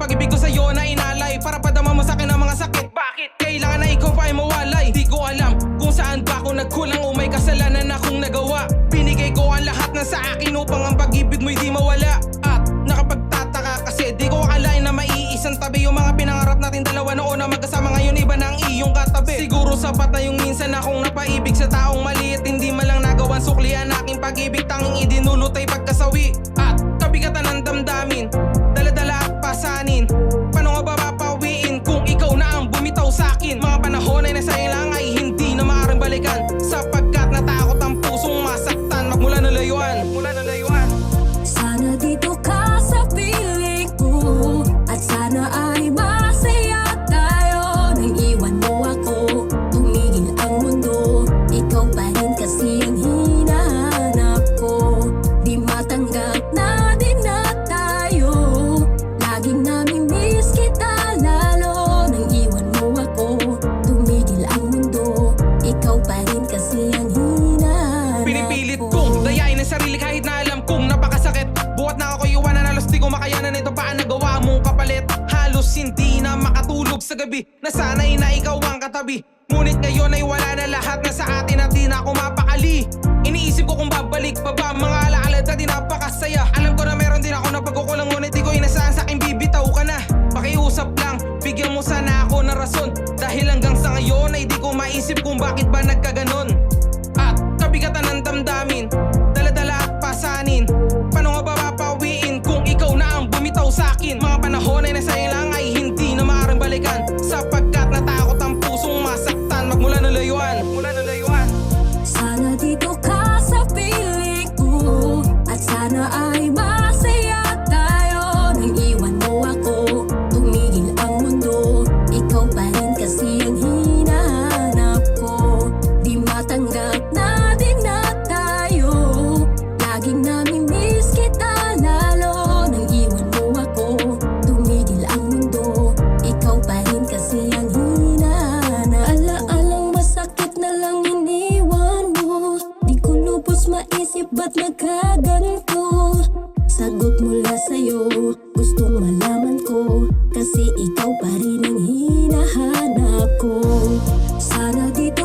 pag-ibig ko sa'yo na inalay para padama mo sa'kin ang mga sakit. Bakit? Kailangan na ikaw pa ay mawalay. Di ko alam kung saan ba ako nagkulang o may kasalanan akong nagawa. Binigay ko ang lahat na sa akin upang ang pag-ibig mo'y di mawala. At nakapagtataka kasi di ko akalain na maiisang tabi yung mga pinangarap natin dalawa noon na magkasama. Ngayon iba na ang iyong katabi. Siguro sapat na yung minsan akong napaibig sa taong maliit. Hindi man lang nagawan suklian aking pag-ibig. Tanging idinulot ay pagkasawi at kabigatan ng damdamin. Dala-dala at pasanin. Paano nga ba papawiin kung ikaw na ang bumitaw sa'kin? Mga panahon ay nasa lang ay hindi na maaaring balikan, sapagkat natakot ang pusong masaktan. Magmula ng layuan, Sana dito ka sa piling ko, at sana ay masaya tayo. Nang iwan mo ako, tumigil ang mundo. Ikaw pa rin kasi ang hinahanap ko. Di matanggap na din na tayo. Laging namimiss kita lalo. Nang iwan mo ako, tumigil ang mundo. Ikaw pa rin kasi ang hinahanap ko. pinipilit kong dayain ang sarili kahit na alam kong napakasakit. Buhat na ako iwanan, halos di ko makayanan. Ito pa ang nagawa mong kapalit. Halos hindi na makatulog sa gabi. Nasanay na ikaw ang katabi. Ngunit ngayon ay wala na lahat na sa atin at di na ako mapakali. Iniisip ko kung babalik pa ba mga alaala dati napakasaya. Alam ko na meron din ako na pagkukulang, ngunit di ko inasahan sa'king bibitaw ka na. Pakiusap lang, bigyan mo sana ako ng rason. Dahil hanggang sa ngayon ay di ko maisip kung bakit ba nagkaganon. At kabigatan ng damdamin, dala-dala at pasanin. Paano nga ba papawiin kung ikaw na ang bumitaw sa'kin? Mga panahon ay nasa lang ay hindi na maaaring balikan, sapagkat natakot ang pusong masaktan. Magmula ng layuan, Sana dito ka sa piling ko, at sana ay masaya tayo. Nang iwan mo ako, tumigil ang mundo. Ikaw pa rin kasi ang hinahanap ko. Di matanggap na din na tayo. Laging namimiss kita lalo. Nang iwan mo ako, tumigil ang mundo. Ikaw pa rin kasi ang hinahanap. Ala-alang masakit na lang iniwan mo. Di ko lubos maisip ba't nagkaganto. Sagot mula sa'yo, gustong malaman ko, kasi ikaw pa rin ang hinahanap ko. Sana dito